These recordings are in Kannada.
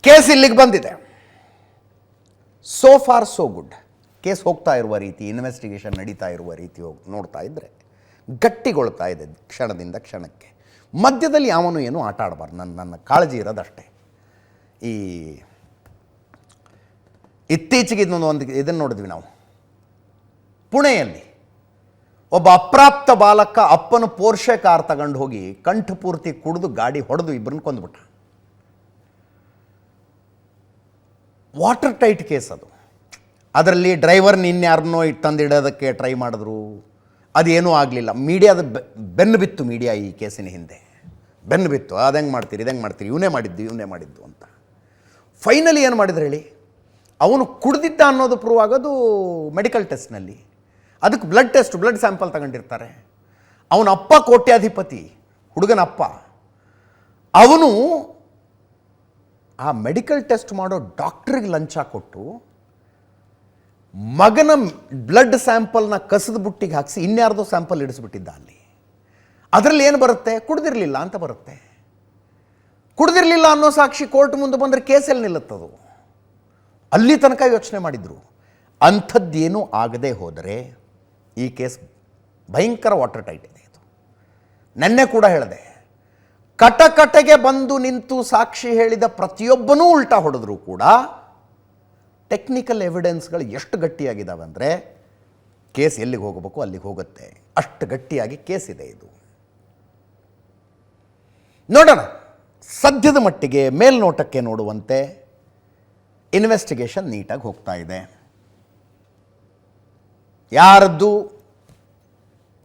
ಕೇಸ್ ಇಲ್ಲಿಗೆ ಬಂದಿದೆ. So for so good. Case ಹೋಗ್ತಾ ಇರುವ ರೀತಿ, ಇನ್ವೆಸ್ಟಿಗೇಷನ್ ನಡೀತಾ ಇರುವ ರೀತಿ ನೋಡ್ತಾ ಇದ್ದರೆ ಗಟ್ಟಿಗೊಳ್ತಾ ಇದೆ ಕ್ಷಣದಿಂದ ಕ್ಷಣಕ್ಕೆ. ಮಧ್ಯದಲ್ಲಿ ಯಾವನು ಏನೂ ಆಟ ಆಡಬಾರ್ದು. ನನ್ನ ಕಾಳಜಿ ಇರೋದಷ್ಟೇ. ಈ ಇತ್ತೀಚೆಗೆ ಇದನ್ನು ನೋಡಿದ್ವಿ ನಾವು. ಪುಣೆಯಲ್ಲಿ ಒಬ್ಬ ಅಪ್ರಾಪ್ತ ಬಾಲಕ ಅಪ್ಪನ ಪೋರ್ಷೆ ಕಾರ್ ತಗೊಂಡು ಹೋಗಿ ಕಂಠಪೂರ್ತಿ ಕುಡಿದು ಗಾಡಿ ಹೊಡೆದು ಇಬ್ಬರನ್ನ ಕೊಂದುಬಿಟ್ಟ. ವಾಟರ್ ಟೈಟ್ ಕೇಸ್ ಅದು. ಅದರಲ್ಲಿ ಡ್ರೈವರ್ನ ಇನ್ಯಾರನ್ನೋ ತಂದಿಡೋದಕ್ಕೆ ಟ್ರೈ ಮಾಡಿದ್ರು, ಅದೇನೂ ಆಗಲಿಲ್ಲ. ಮೀಡಿಯಾದ ಬೆನ್ನು ಬಿತ್ತು. ಮೀಡಿಯಾ ಈ ಕೇಸಿನ ಹಿಂದೆ ಬೆನ್ನು ಬಿತ್ತು. ಅದಂಗೆ ಮಾಡ್ತೀರಿ, ಇದಂಗೆ ಮಾಡ್ತೀರಿ, ಇವನೇ ಮಾಡಿದ್ದು ಅಂತ. ಫೈನಲಿ ಏನು ಮಾಡಿದ್ರು ಹೇಳಿ? ಅವನು ಕುಡ್ದಿದ್ದ ಅನ್ನೋದು ಪ್ರೂವ್ ಆಗೋದು ಮೆಡಿಕಲ್ ಟೆಸ್ಟ್ನಲ್ಲಿ. ಅದಕ್ಕೆ ಬ್ಲಡ್ ಸ್ಯಾಂಪಲ್ ತಗೊಂಡಿರ್ತಾರೆ. ಅವನ ಅಪ್ಪ ಕೋಟ್ಯಾಧಿಪತಿ, ಹುಡುಗನ ಅಪ್ಪ. ಅವನು ಆ ಮೆಡಿಕಲ್ ಟೆಸ್ಟ್ ಮಾಡೋ ಡಾಕ್ಟ್ರಿಗೆ ಲಂಚ ಕೊಟ್ಟು ಮಗನ ಬ್ಲಡ್ ಸ್ಯಾಂಪಲ್ನ ಕಸದ ಬುಟ್ಟಿಗೆ ಹಾಕಿಸಿ ಇನ್ಯಾರ್ದೋ ಸ್ಯಾಂಪಲ್ ಇಡಿಸ್ಬಿಟ್ಟಿದ್ದ ಅಲ್ಲಿ. ಅದರಲ್ಲಿ ಏನು ಬರುತ್ತೆ? ಕುಡ್ದಿರಲಿಲ್ಲ ಅಂತ ಬರುತ್ತೆ. ಕುಡ್ದಿರಲಿಲ್ಲ ಅನ್ನೋ ಸಾಕ್ಷಿ ಕೋರ್ಟ್ ಮುಂದೆ ಬಂದರೆ ಕೇಸಲ್ಲಿ ನಿಲ್ಲುತ್ತದು. ಅಲ್ಲಿ ತನಕ ಯೋಚನೆ ಮಾಡಿದರು. ಅಂಥದ್ದೇನೂ ಆಗದೆ ಹೋದರೆ ಈ ಕೇಸ್ ಭಯಂಕರ ವಾಟರ್ ಟೈಟ್ ಇದೆ. ಇದು ನೆನ್ನೆ ಕೂಡ ಹೇಳಿದೆ. ಕಟಕಟೆಗೆ ಬಂದು ನಿಂತು ಸಾಕ್ಷಿ ಹೇಳಿದ ಪ್ರತಿಯೊಬ್ಬನೂ ಉಲ್ಟಾ ಹೊಡೆದ್ರು ಕೂಡ ಟೆಕ್ನಿಕಲ್ ಎವಿಡೆನ್ಸ್ಗಳು ಎಷ್ಟು ಗಟ್ಟಿಯಾಗಿದ್ದಾವೆ ಅಂದರೆ ಕೇಸ್ ಎಲ್ಲಿಗೆ ಹೋಗಬೇಕು ಅಲ್ಲಿಗೆ ಹೋಗುತ್ತೆ. ಅಷ್ಟು ಗಟ್ಟಿಯಾಗಿ ಕೇಸ್ ಇದೆ ಇದು. ನೋಡೋಣ. ಸದ್ಯದ ಮಟ್ಟಿಗೆ ಮೇಲ್ನೋಟಕ್ಕೆ ನೋಡುವಂತೆ ಇನ್ವೆಸ್ಟಿಗೇಷನ್ ನೀಟಾಗಿ ಹೋಗ್ತಾ ಇದೆ. ಯಾರದ್ದು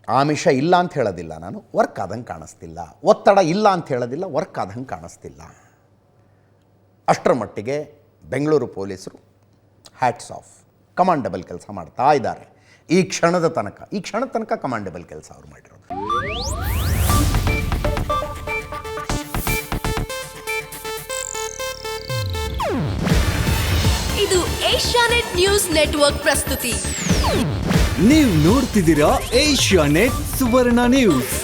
ಆಮಿಷ ಇಲ್ಲ ಅಂತ ಹೇಳೋದಿಲ್ಲ ನಾನು, ವರ್ಕ್ ಆದಂಗೆ ಕಾಣಿಸ್ತಿಲ್ಲ. ಒತ್ತಡ ಇಲ್ಲ ಅಂತ ಹೇಳೋದಿಲ್ಲ, ವರ್ಕ್ ಆದಂಗೆ ಕಾಣಿಸ್ತಿಲ್ಲ. ಅಷ್ಟರ ಮಟ್ಟಿಗೆ ಬೆಂಗಳೂರು ಪೊಲೀಸರು ಹ್ಯಾಟ್ಸ್ ಆಫ್, ಕಮಾಂಡಬಲ್ ಕೆಲಸ ಮಾಡ್ತಾ ಇದ್ದಾರೆ. ಈ ಕ್ಷಣದ ತನಕ ಕಮಾಂಡಬಲ್ ಕೆಲಸ ಅವ್ರು ಮಾಡಿರೋದು. ಇದು ಏಷ್ಯಾನೆಟ್ ನ್ಯೂಸ್ ನೆಟ್ವರ್ಕ್ ಪ್ರಸ್ತುತಿ. ನೀವು ನೋಡ್ತಿದ್ದೀರಾ ಏಷ್ಯಾನೆಟ್ ಸುವರ್ಣ ನ್ಯೂಸ್.